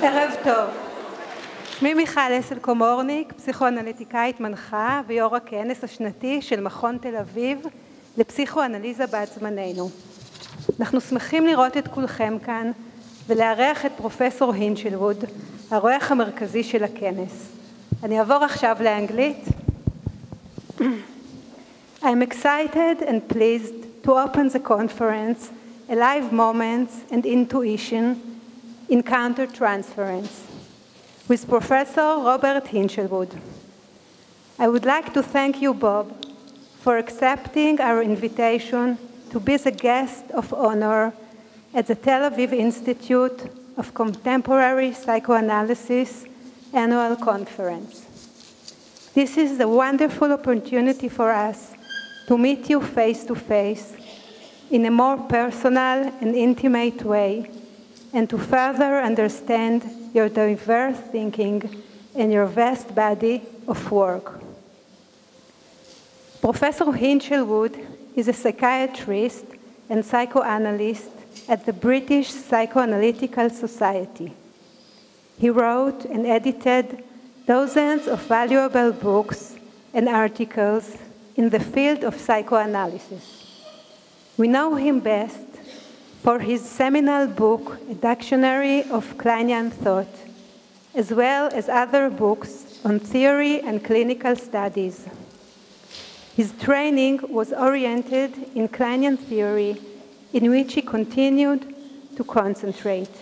ערב טוב. שמי מיכל קומורניק, פסיכואנליטיקאית מנחה ויו"ר הכנס השנתי של מכון תל אביב לפסיכואנליזה זמננו. אנחנו שמחים לראות את כולכם כאן ולארח את פרופסור הינשלווד, האורח המרכזי של הכנס. אני אעבור עכשיו לאנגלית. I'm excited and pleased to open the conference Alive Moments and Intuition in Countertransference with Professor Robert Hinchelwood. I would like to thank you, Bob, for accepting our invitation to be the guest of honor at the Tel Aviv Institute of Contemporary Psychoanalysis annual conference. This is a wonderful opportunity for us to meet you face-to-face in a more personal and intimate way and to further understand your diverse thinking and your vast body of work. Professor Hinchelwood is a psychiatrist and psychoanalyst at the British Psychoanalytical Society. He wrote and edited dozens of valuable books and articles in the field of psychoanalysis. We know him best for his seminal book, A Dictionary of Kleinian Thought, as well as other books on theory and clinical studies. His training was oriented in Kleinian theory, in which he continued to concentrate.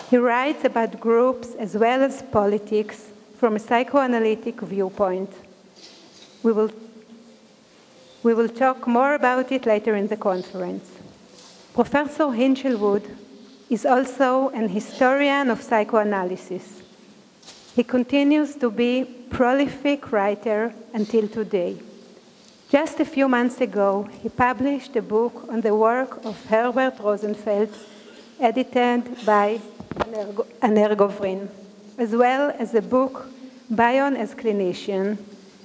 He writes about groups as well as politics from a psychoanalytic viewpoint. We will talk more about it later in the conference. Professor Hinchelwood is also an historian of psychoanalysis. He continues to be a prolific writer until today. Just a few months ago, he published a book on the work of Herbert Rosenfeld, edited by Gavrin, as well as a book, Bion as Clinician,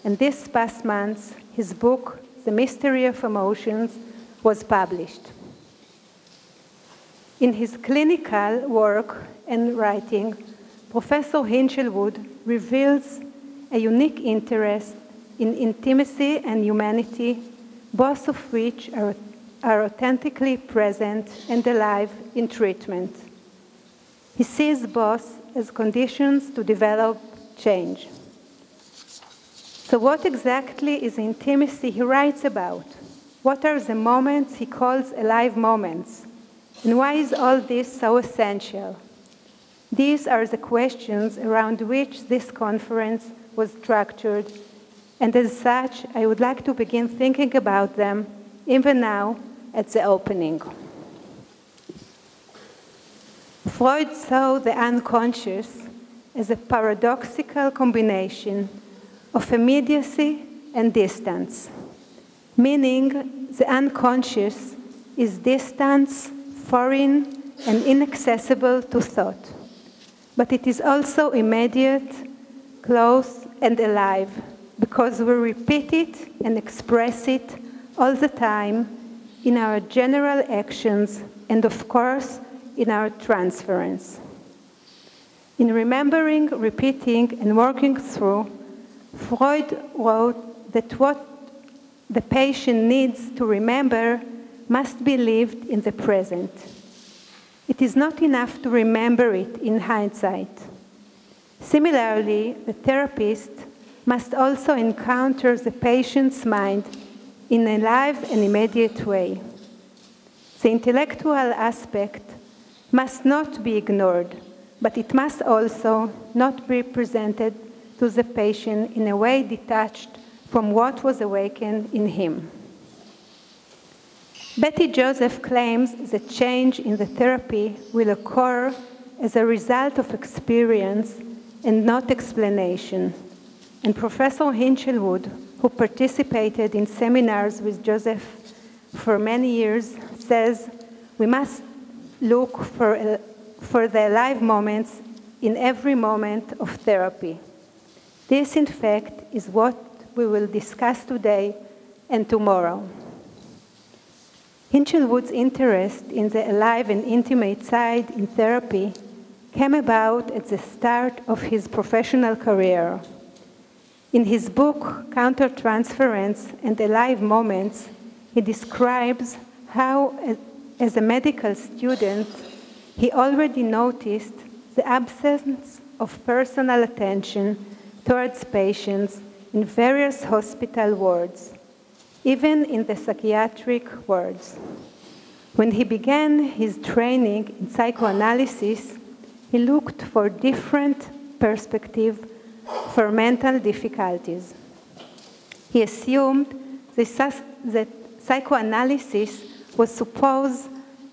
and this past month, his book, The Mystery of Emotions, was published. In his clinical work and writing, Professor Hinchelwood reveals a unique interest in intimacy and humanity, both of which are authentically present and alive in treatment. He sees both as conditions to develop change. So what exactly is intimacy he writes about? What are the moments he calls alive moments? And why is all this so essential? These are the questions around which this conference was structured, and as such, I would like to begin thinking about them, even now, at the opening. Freud saw the unconscious as a paradoxical combination of immediacy and distance, meaning the unconscious is distance, foreign, and inaccessible to thought. But it is also immediate, close, and alive, because we repeat it and express it all the time in our general actions and, of course, in our transference. In remembering, repeating, and working through, Freud wrote that what the patient needs to remember must be lived in the present. It is not enough to remember it in hindsight. Similarly, the therapist must also encounter the patient's mind in a live and immediate way. The intellectual aspect must not be ignored, but it must also not be presented to the patient in a way detached from what was awakened in him. Betty Joseph claims that change in the therapy will occur as a result of experience and not explanation. And Professor Hinchelwood, who participated in seminars with Joseph for many years, says we must look for the alive moments in every moment of therapy. This, in fact, is what we will discuss today and tomorrow. Hinchelwood's interest in the alive and intimate side in therapy came about at the start of his professional career. In his book, Countertransference and Alive Moments, he describes how, as a medical student, he already noticed the absence of personal attention towards patients in various hospital wards, even in the psychiatric wards. When he began his training in psychoanalysis, he looked for different perspectives for mental difficulties. He assumed that psychoanalysis was supposed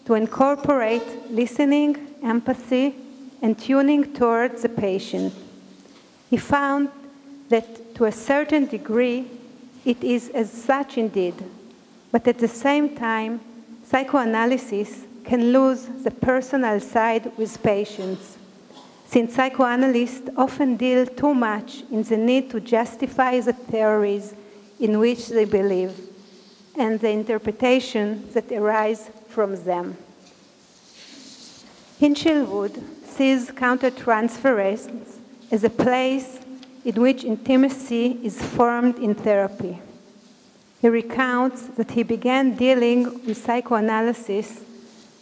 to incorporate listening, empathy, and tuning towards the patient. He found that to a certain degree, it is as such indeed, but at the same time, psychoanalysis can lose the personal side with patients, since psychoanalysts often deal too much in the need to justify the theories in which they believe and the interpretation that arise from them. Hinchelwood sees countertransference as a place in which intimacy is formed in therapy. He recounts that he began dealing with psychoanalysis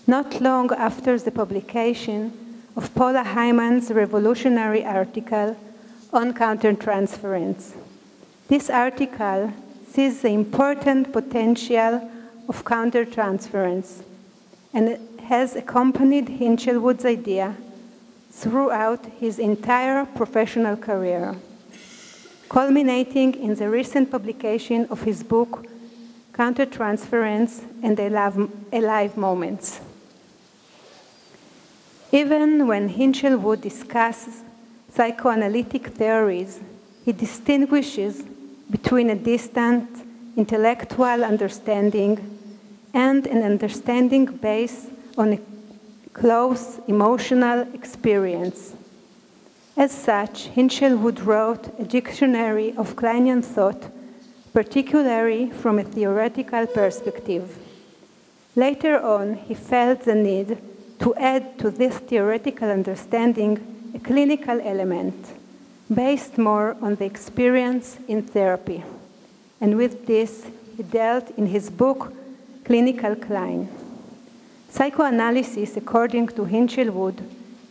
not long after the publication of Paula Hyman's revolutionary article on countertransference. This article sees the important potential of countertransference and has accompanied Hinchelwood's idea throughout his entire professional career, culminating in the recent publication of his book, Countertransference and Alive Moments. Even when Hinchelwood discusses psychoanalytic theories, he distinguishes between a distant intellectual understanding and an understanding based on a close emotional experience. As such, Hinchelwood wrote a dictionary of Kleinian thought, particularly from a theoretical perspective. Later on, he felt the need to add to this theoretical understanding a clinical element, based more on the experience in therapy. And with this, he dealt in his book, Clinical Klein. Psychoanalysis, according to Hinchelwood,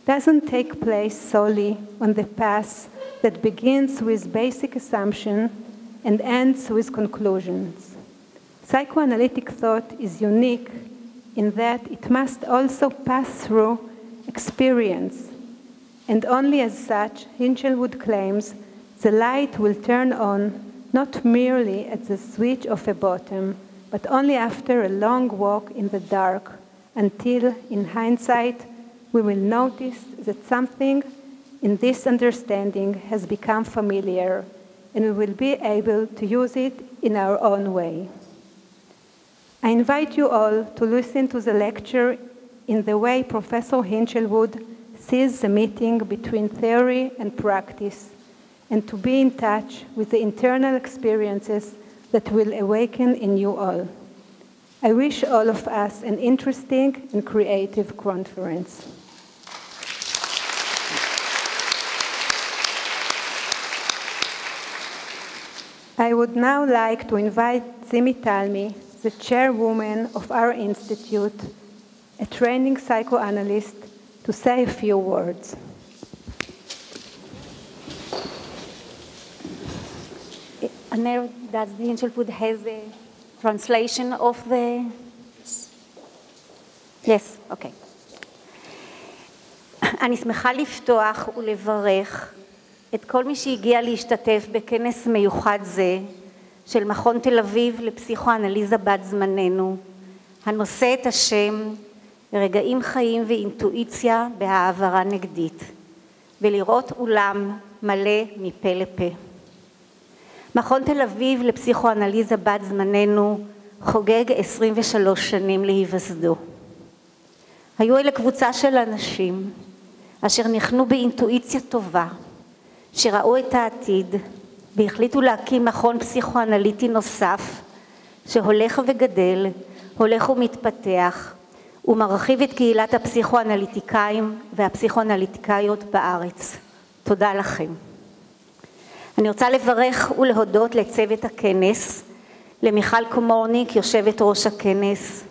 doesn't take place solely on the path that begins with basic assumption and ends with conclusions. Psychoanalytic thought is unique in that it must also pass through experience, and only as such, Hinchelwood claims, the light will turn on not merely at the switch of a bottom, but only after a long walk in the dark, until, in hindsight, we will notice that something in this understanding has become familiar, and we will be able to use it in our own way. I invite you all to listen to the lecture in the way Professor Hinchelwood sees the meeting between theory and practice, and to be in touch with the internal experiences that will awaken in you all. I wish all of us an interesting and creative conference. I would now like to invite Tלמי, the chairwoman of our institute, a training psychoanalyst, to say a few words. Does the Hinchelwood have the translation of the... Yes, okay. אני שמחה לפתוח ולברך את כל מי שהגיע להשתתף בכנס מיוחד זה של מכון תל אביב לפסיכואנליזה בת זמננו, הנושא את השם רגעים, חיים ואינטואיציה בהעברה נגדית, ולראות אולם מלא מפה לפה. מכון תל אביב לפסיכואנליזה בת זמננו חוגג 23 שנים להיווסדו. היו אלה קבוצה של אנשים אשר נחנו באינטואיציה טובה, שראו את העתיד והחליטו להקים מכון פסיכואנליטי נוסף שהולך וגדל, הולך ומתפתח, הוא מרחיב את קהילת הפסיכואנליטיקאים והפסיכואנליטיקאיות בארץ. תודה לכם. אני רוצה לברך ולהודות לצוות הכנס, למיכל קומורניק, יושבת ראש הכנס,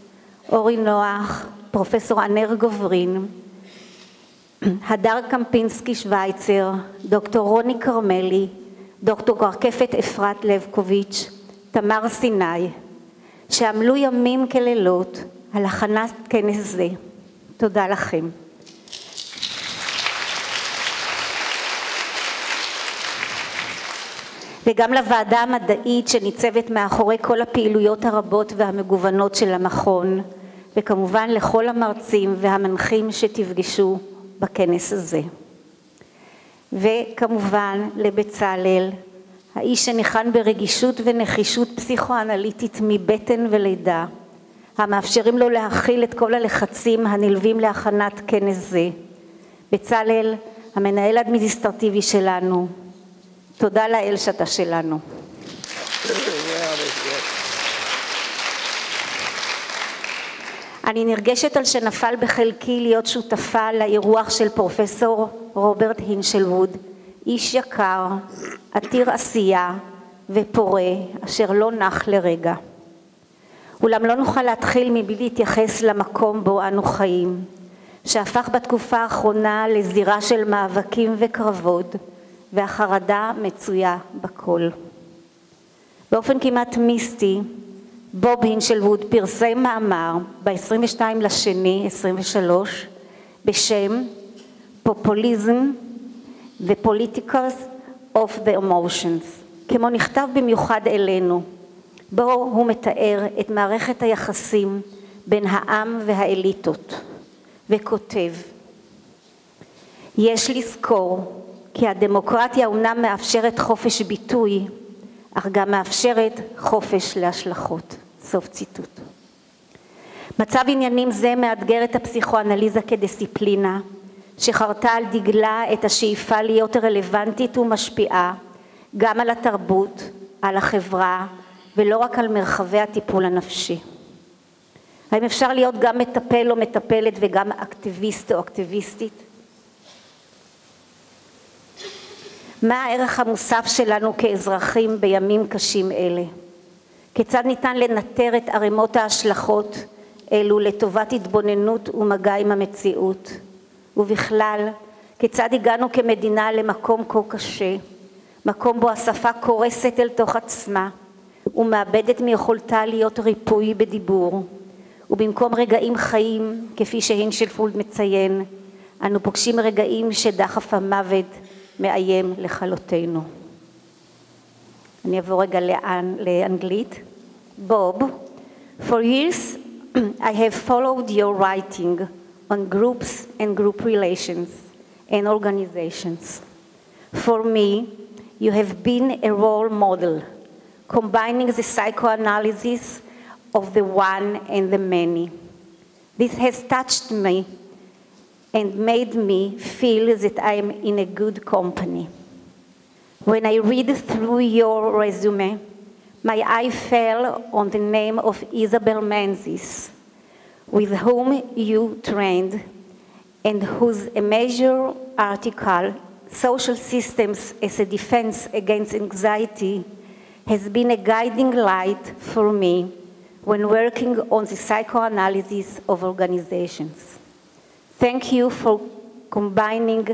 אורי נוח, פרופסור אנר גוברין, הדר קמפינסקי שוויצר, דוקטור רוני קרמלי, דוקטור גרקפת אפרת לבקוביץ', תמר סיני, שעמלו ימים כלילות על הכנת כנס זה. תודה לכם. וגם לוועדה המדעית שניצבת מאחורי כל הפעילויות הרבות והמגוונות של המכון, וכמובן לכל המרצים והמנחים שתפגשו בכנס הזה. וכמובן לבצלאל, האיש שניחן ברגישות ונחישות פסיכואנליטית מבטן ולידה, המאפשרים לו להכיל את כל הלחצים הנלווים להכנת כנס זה. בצלאל, המנהל האדמיניסטרטיבי שלנו, תודה לאל שאתה שלנו. אני נרגשת על שנפל בחלקי להיות שותפה לאירוח של פרופסור רוברט הינשלווד, איש יקר, עתיר עשייה ופורה, אשר לא נח לרגע. אולם לא נוכל להתחיל מבלי להתייחס למקום בו אנו חיים, שהפך בתקופה האחרונה לזירה של מאבקים וקרבות, והחרדה מצויה בכל. באופן כמעט מיסטי, בוב הינשלווד פרסם מאמר ב-22/2/23 בשם Populism, the Politics of the Emotions, כמו נכתב במיוחד אלינו, בו הוא מתאר את מערכת היחסים בין העם והאליטות, וכותב, יש לזכור כי הדמוקרטיה אומנם מאפשרת חופש ביטוי, אך גם מאפשרת חופש להשלכות. סוף ציטוט. מצב עניינים זה מאתגר את הפסיכואנליזה כדיסציפלינה, שחרתה על דגלה את השאיפה להיות רלוונטית ומשפיעה, גם על התרבות, על החברה, ולא רק על מרחבי הטיפול הנפשי. האם אפשר להיות גם מטפל או מטפלת וגם אקטיביסט או אקטיביסטית? מה הערך המוסף שלנו כאזרחים בימים קשים אלה? כיצד ניתן לנטר את ערימות ההשלכות אלו לטובת התבוננות ומגע עם המציאות? ובכלל, כיצד הגענו כמדינה למקום כה קשה, מקום בו השפה קורסת אל תוך עצמה ומאבדת מיכולתה להיות ריפוי בדיבור, ובמקום רגעים חיים, כפי שהינשלווד מציין, אנו פוגשים רגעים שדחף המוות מאיים לכלותנו. אני אעבור רגע לאנגלית. Bob, for years I have followed your writing on groups and group relations and organizations. For me, you have been a role model, combining the psychoanalysis of the one and the many. This has touched me and made me feel that I am in a good company. When I read through your resume, my eye fell on the name of Isabel Menzies, with whom you trained and whose major article, Social Systems as a Defense Against Anxiety, has been a guiding light for me when working on the psychoanalysis of organizations. Thank you for combining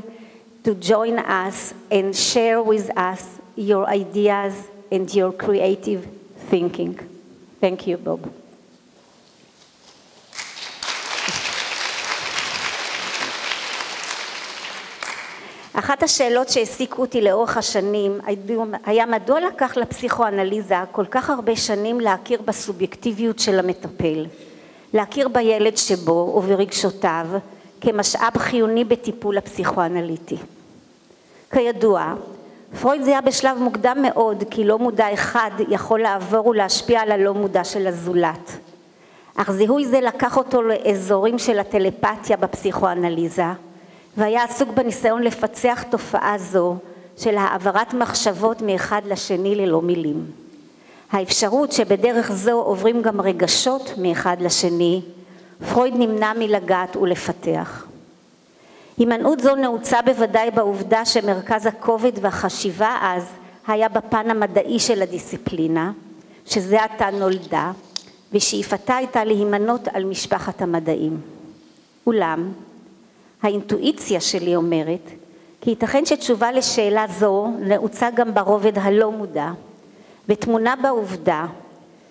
to join us and share with us your ideas and your creative thinking. Thank you, Bob. אחת השאלות שהעסיקו אותי לאורך השנים היה מדוע לקח לפסיכואנליזה כל כך הרבה שנים להכיר בסובייקטיביות של המטפל, להכיר בילד שבו וברגשותיו כמשאב חיוני בטיפול הפסיכואנליטי. כידוע, פרויד זיהה בשלב מוקדם מאוד כי לא מודע אחד יכול לעבור ולהשפיע על הלא מודע של הזולת. אך זיהוי זה לקח אותו לאזורים של הטלפתיה בפסיכואנליזה, והיה עסוק בניסיון לפצח תופעה זו של העברת מחשבות מאחד לשני ללא מילים. האפשרות שבדרך זו עוברים גם רגשות מאחד לשני, פרויד נמנע מלגעת ולפתח. הימנעות זו נעוצה בוודאי בעובדה שמרכז הכובד והחשיבה אז היה בפן המדעי של הדיסציפלינה, שזה עתה נולדה, ושאיפתה הייתה להימנות על משפחת המדעים. אולם, האינטואיציה שלי אומרת, כי ייתכן שתשובה לשאלה זו נעוצה גם ברובד הלא מודע, ותמונה בעובדה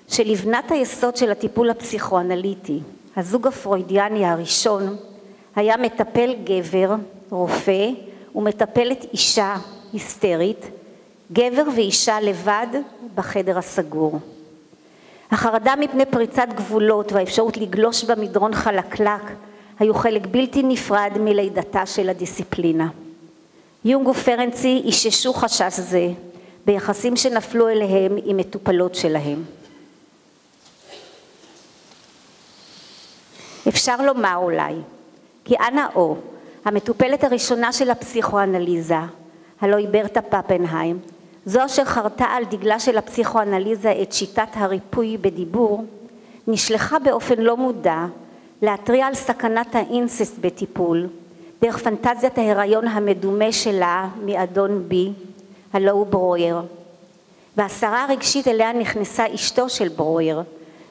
שלבנת היסוד של הטיפול הפסיכואנליטי, הזוג הפרוידיאני הראשון, היה מטפל גבר, רופא, ומטפלת אישה היסטרית, גבר ואישה לבד בחדר הסגור. החרדה מפני פריצת גבולות והאפשרות לגלוש במדרון חלקלק היו חלק בלתי נפרד מלידתה של הדיסציפלינה. יונג ופרנצי איששו חשש זה ביחסים שנפלו אליהם עם מטופלות שלהם. אפשר לומר אולי, כי אנה או, המטופלת הראשונה של הפסיכואנליזה, הלוא היא ברטה פפנהיים, זו אשר חרתה על דגלה של הפסיכואנליזה את שיטת הריפוי בדיבור, נשלחה באופן לא מודע להתריע על סכנת האינססט בטיפול, דרך פנטזיית ההיריון המדומה שלה מאדון בי, הלוא הוא ברויר. והסערה הרגשית אליה נכנסה אשתו של ברויר,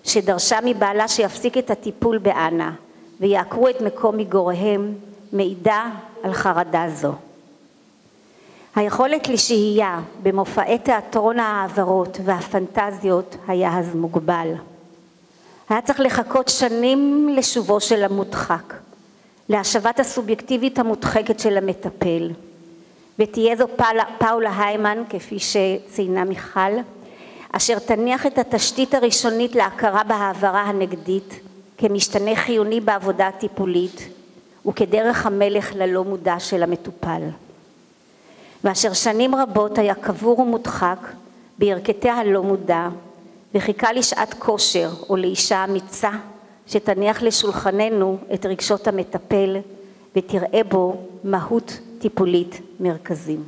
שדרשה מבעלה שיפסיק את הטיפול באנה, ויעקרו את מקום מגוריהם, מעידה על חרדה זו. היכולת לשהייה במופעי תיאטרון העברות והפנטזיות היה אז מוגבל. היה צריך לחכות שנים לשובו של המודחק, להשבת הסובייקטיבית המודחקת של המטפל, ותהיה זו פאולה היימן, כפי שציינה מיכל, אשר תניח את התשתית הראשונית להכרה בהעברה הנגדית כמשתנה חיוני בעבודה הטיפולית וכדרך המלך ללא מודע של המטופל. ואשר שנים רבות היה קבור ומודחק בירכתי הלא מודע וחיכה לשעת כושר או לאישה אמיצה שתניח לשולחננו את רגשות המטפל ותראה בו מהות טיפולית מרכזים.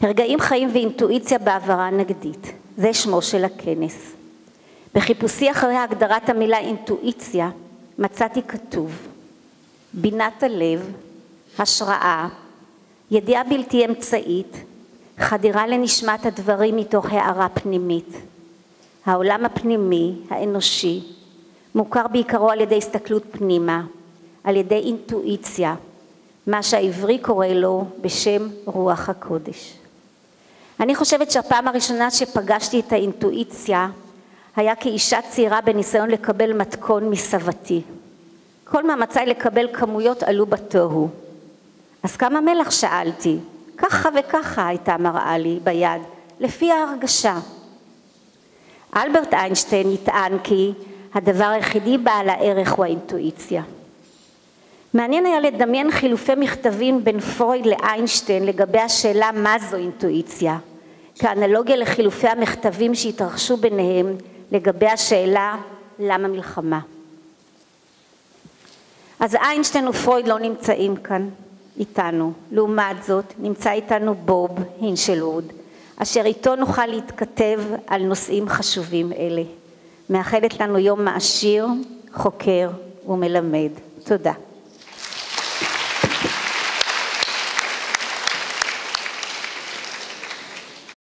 רגעים, חיים ואינטואיציה בהעברה נגדית, זה שמו של הכנס. בחיפושי אחרי הגדרת המילה אינטואיציה מצאתי כתוב בינת הלב, השראה, ידיעה בלתי אמצעית, חדירה לנשמת הדברים מתוך הערה פנימית. העולם הפנימי, האנושי, מוכר בעיקרו על ידי הסתכלות פנימה, על ידי אינטואיציה, מה שהעברי קורא לו בשם רוח הקודש. אני חושבת שהפעם הראשונה שפגשתי את האינטואיציה היה כאישה צעירה בניסיון לקבל מתכון מסבתי. כל מאמצי לקבל כמויות עלו בתוהו. אז כמה מלח שאלתי? ככה וככה הייתה מראה לי ביד, לפי ההרגשה. אלברט איינשטיין נטען כי הדבר היחידי בעל הערך הוא האינטואיציה. מעניין היה לדמיין חילופי מכתבים בין פרויד לאיינשטיין לגבי השאלה מה זו אינטואיציה, כאנלוגיה לחילופי המכתבים שהתרחשו ביניהם לגבי השאלה למה מלחמה. אז איינשטיין ופרויד לא נמצאים כאן איתנו, לעומת זאת נמצא איתנו בוב הינשלווד, אשר איתו נוכל להתכתב על נושאים חשובים אלה. מאחלת לנו יום מעשיר, חוקר ומלמד. תודה.